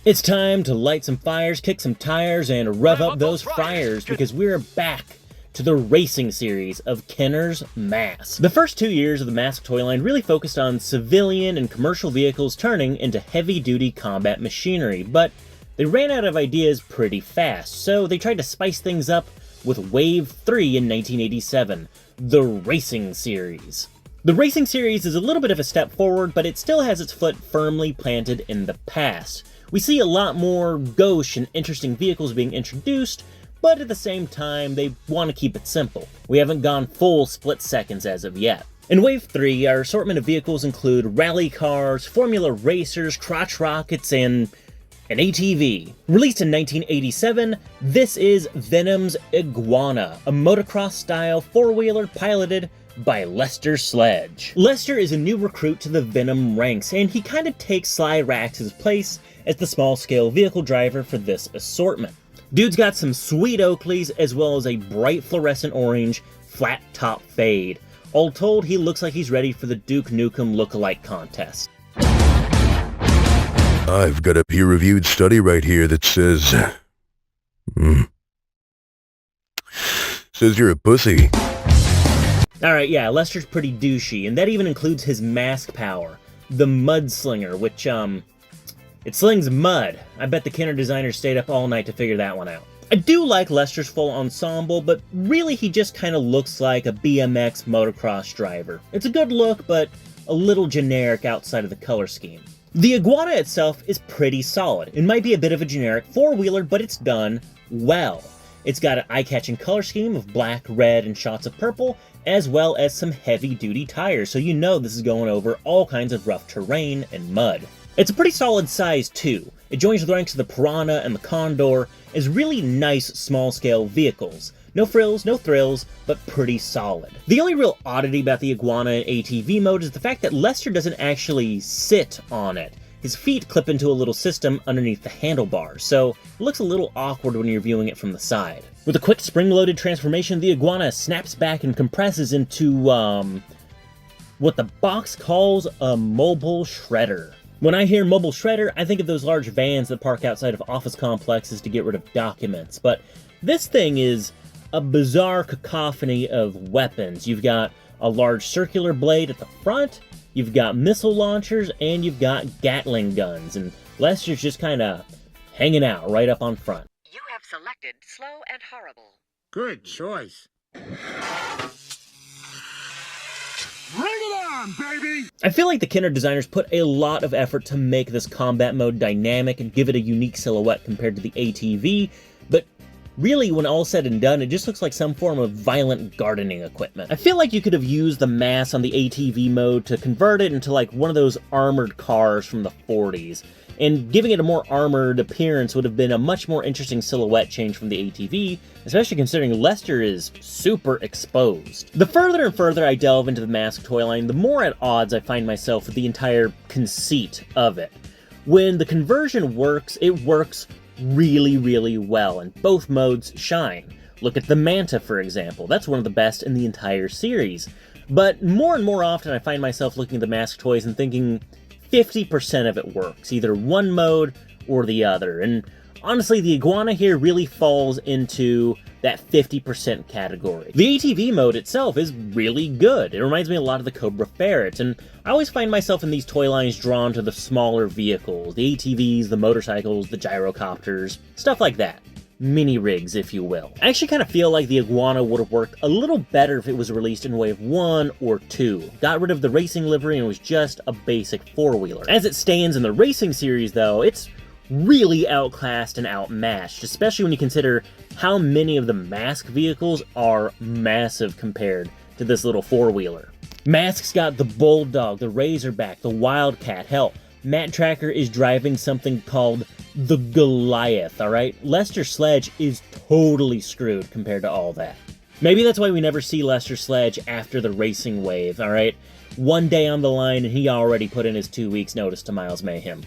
It's time to light some fires, kick some tires, and rev up those fryers, because we're back to the racing series of Kenner's M.A.S.K. The first 2 years of the M.A.S.K toy line really focused on civilian and commercial vehicles turning into heavy-duty combat machinery, but they ran out of ideas pretty fast, so they tried to spice things up with Wave 3 in 1987, the Racing Series. The Racing Series is a little bit of a step forward, but it still has its foot firmly planted in the past. We see a lot more gauche and interesting vehicles being introduced, but at the same time, they want to keep it simple. We haven't gone full split seconds as of yet. In Wave 3, our assortment of vehicles include rally cars, formula racers, crotch rockets, and an ATV. Released in 1987, this is Venom's Iguana, a motocross-style four-wheeler piloted by Lester Sledge. Lester is a new recruit to the Venom ranks, and he kind of takes Sly Rax's place as the small-scale vehicle driver for this assortment. Dude's got some sweet Oakleys, as well as a bright fluorescent orange, flat-top fade. All told, he looks like he's ready for the Duke Nukem look-alike contest. I've got a peer-reviewed study right here that says... says you're a pussy. Alright, yeah, Lester's pretty douchey, and that even includes his M.A.S.K power, the Mudslinger, which, it slings mud. I bet the Kenner designers stayed up all night to figure that one out. I do like Lester's full ensemble, but really he just kind of looks like a BMX motocross driver. It's a good look, but a little generic outside of the color scheme. The Iguana itself is pretty solid. It might be a bit of a generic four-wheeler, but it's done well. It's got an eye-catching color scheme of black, red, and shots of purple, as well as some heavy-duty tires, so you know this is going over all kinds of rough terrain and mud. It's a pretty solid size, too. It joins the ranks of the Piranha and the Condor as really nice small-scale vehicles. No frills, no thrills, but pretty solid. The only real oddity about the Iguana ATV mode is the fact that Lester doesn't actually sit on it. His feet clip into a little system underneath the handlebars, so it looks a little awkward when you're viewing it from the side. With a quick spring-loaded transformation, the Iguana snaps back and compresses into, what the box calls a mobile shredder. When I hear mobile shredder, I think of those large vans that park outside of office complexes to get rid of documents, but this thing is a bizarre cacophony of weapons. You've got a large circular blade at the front, you've got missile launchers, and you've got Gatling guns, and Lester's just kind of hanging out right up on front. You have selected slow and horrible. Good choice. Bring it on, baby! I feel like the Kenner designers put a lot of effort to make this combat mode dynamic and give it a unique silhouette compared to the ATV, but really, when all's said and done, it just looks like some form of violent gardening equipment. I feel like you could have used the M.A.S.K on the ATV mode to convert it into like one of those armored cars from the 40s, and giving it a more armored appearance would have been a much more interesting silhouette change from the ATV, especially considering Lester is super exposed. The further and further I delve into the M.A.S.K toy line, the more at odds I find myself with the entire conceit of it. When the conversion works, it works really, really well, and both modes shine. Look at the Manta, for example. That's one of the best in the entire series. But more and more often I find myself looking at the M.A.S.K toys and thinking 50% of it works, either one mode or the other. And honestly, the Iguana here really falls into that 50% category. The ATV mode itself is really good. It reminds me a lot of the Cobra Ferret, and I always find myself in these toy lines drawn to the smaller vehicles, the ATVs, the motorcycles, the gyrocopters, stuff like that. Mini rigs, if you will. I actually kind of feel like the Iguana would have worked a little better if it was released in Wave 1 or 2. Got rid of the racing livery and was just a basic four-wheeler. As it stands in the racing series, though, it's really outclassed and outmatched, especially when you consider how many of the M.A.S.K vehicles are massive compared to this little four-wheeler. M.A.S.K's got the Bulldog, the Razorback, the Wildcat, hell, Matt Tracker is driving something called the Goliath, alright? Lester Sledge is totally screwed compared to all that. Maybe that's why we never see Lester Sledge after the racing wave, alright? One day on the line and he already put in his 2 weeks notice to Miles Mayhem.